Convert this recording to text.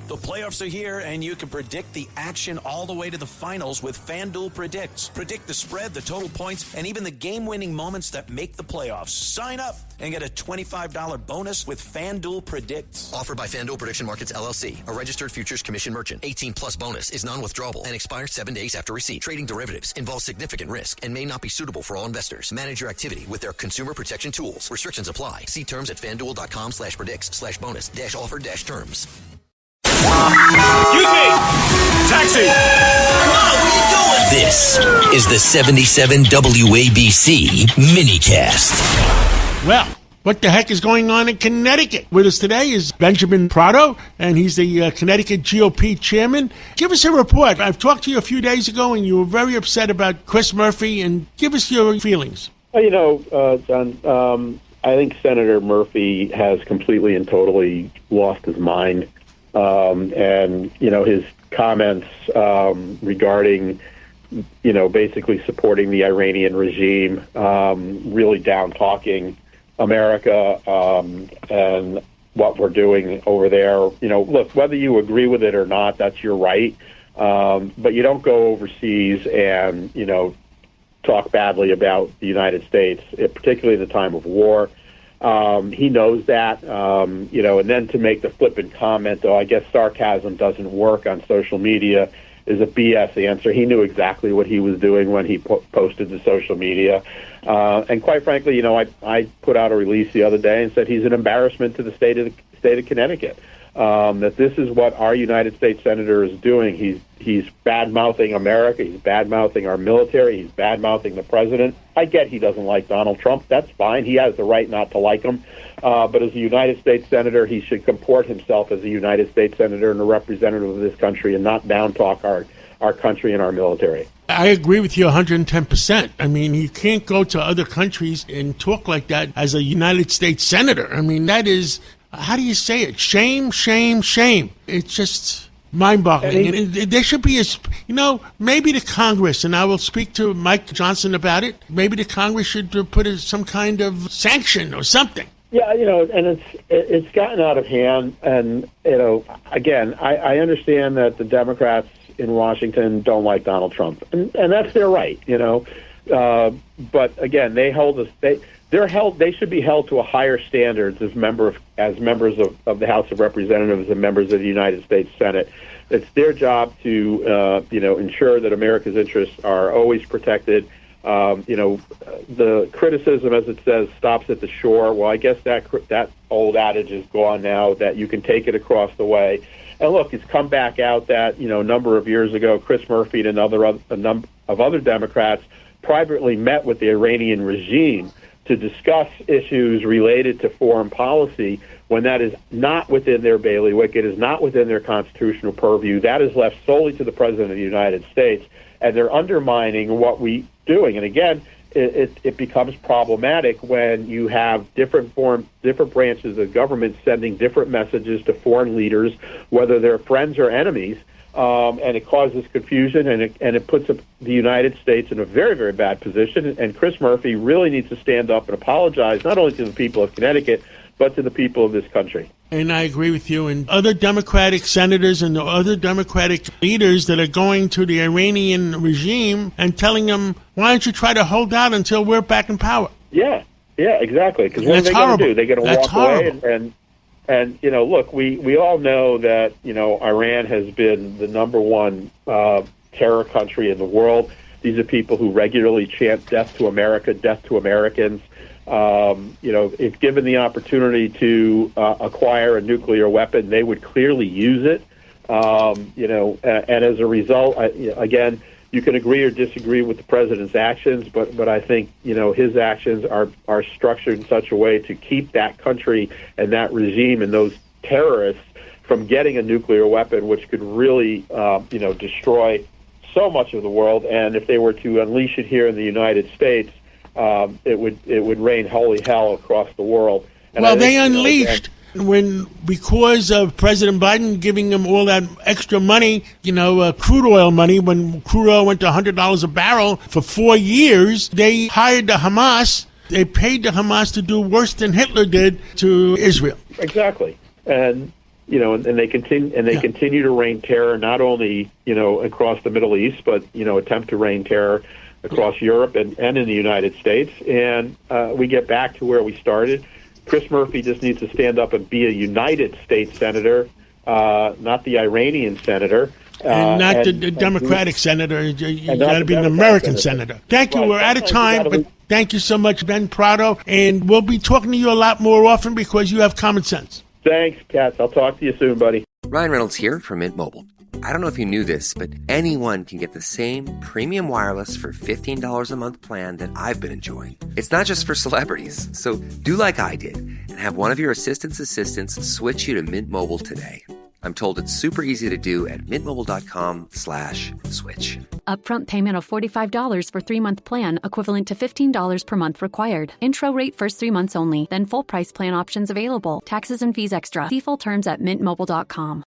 The playoffs are here, and you can predict the action all the way to the finals with FanDuel Predicts. Predict the spread, the total points, and even the game-winning moments that make the playoffs. Sign up and get a $25 bonus with FanDuel Predicts. Offered by FanDuel Prediction Markets, LLC, a registered futures commission merchant. 18-plus bonus is non-withdrawable and expires 7 days after receipt. Trading derivatives involves significant risk and may not be suitable for all investors. Manage your activity with their consumer protection tools. Restrictions apply. See terms at FanDuel.com/predicts/bonus-offer-terms. Excuse me! Taxi! Come on, what are you doing? This is the 77 WABC minicast. Well, what the heck is going on in Connecticut? With us today is Benjamin Prato, and he's the Connecticut GOP chairman. Give us a report. I've talked to you a few days ago, and you were very upset about Chris Murphy, and give us your feelings. Well, John, I think Senator Murphy has completely and totally lost his mind. And his comments regarding, basically supporting the Iranian regime, really down-talking America and what we're doing over there. Look, whether you agree with it or not, that's your right. But you don't go overseas and, talk badly about the United States, particularly in the time of war. He knows that, and then to make the flippant comment, though, I guess sarcasm doesn't work on social media, is a BS answer. He knew exactly what he was doing when he posted to social media. And quite frankly, I put out a release the other day and said he's an embarrassment to the state of Connecticut. That this is what our United States Senator is doing. He's bad-mouthing America. He's bad-mouthing our military. He's bad-mouthing the president. I get he doesn't like Donald Trump. That's fine. He has the right not to like him. But as a United States Senator, he should comport himself as a United States Senator and a representative of this country and not down-talk our country and our military. I agree with you 110%. I mean, you can't go to other countries and talk like that as a United States Senator. I mean, that is... How do you say it? Shame, shame, shame. It's just mind-boggling. And there should be maybe the Congress, and I will speak to Mike Johnson about it, maybe the Congress should put some kind of sanction or something. Yeah, and it's gotten out of hand. And, again, I understand that the Democrats in Washington don't like Donald Trump. And that's their right, But, again, they hold us... They should be held to a higher standards as members of the House of Representatives and members of the United States Senate. It's their job to ensure that America's interests are always protected. The criticism, as it says, stops at the shore. Well, I guess that old adage is gone now, that you can take it across the way. And look, it's come back out that a number of years ago, Chris Murphy and a number of other Democrats privately met with the Iranian regime to discuss issues related to foreign policy when that is not within their bailiwick. It is not within their constitutional purview. That is left solely to the President of the United States, and they're undermining what we're doing. And again, it becomes problematic when you have different branches of government sending different messages to foreign leaders, whether they're friends or enemies. And it causes confusion, and it puts the United States in a very, very bad position. And Chris Murphy really needs to stand up and apologize, not only to the people of Connecticut, but to the people of this country. And I agree with you. And other Democratic senators and the other Democratic leaders that are going to the Iranian regime and telling them, why don't you try to hold out until we're back in power? Yeah, exactly. Because what are they going to do? They're going to walk away And, look, we all know that, Iran has been the number one terror country in the world. These are people who regularly chant death to America, death to Americans. If given the opportunity to acquire a nuclear weapon, they would clearly use it. And as a result, again, you can agree or disagree with the president's actions, but I think, his actions are structured in such a way to keep that country and that regime and those terrorists from getting a nuclear weapon, which could really, destroy so much of the world. And if they were to unleash it here in the United States, it would rain holy hell across the world. And well, they unleashed... because of President Biden giving them all that extra money, crude oil money, when crude oil went to $100 a barrel for 4 years, they hired the Hamas. They paid the Hamas to do worse than Hitler did to Israel. Exactly. And, and they continue to rain terror not only across the Middle East, but attempt to rain terror across Europe and in the United States. And we get back to where we started. Chris Murphy just needs to stand up and be a United States senator, not the Iranian senator. And not the Democratic senator. You got to be an American senator. Thank you. Right. We're out of time, but thank you so much, Ben Prato. And we'll be talking to you a lot more often because you have common sense. Thanks, Katz. I'll talk to you soon, buddy. Ryan Reynolds here from Mint Mobile. I don't know if you knew this, but anyone can get the same premium wireless for $15 a month plan that I've been enjoying. It's not just for celebrities. So do like I did and have one of your assistants switch you to Mint Mobile today. I'm told it's super easy to do at mintmobile.com/switch. Upfront payment of $45 for 3-month plan, equivalent to $15 per month required. Intro rate first 3 months only, then full price plan options available. Taxes and fees extra. See full terms at mintmobile.com.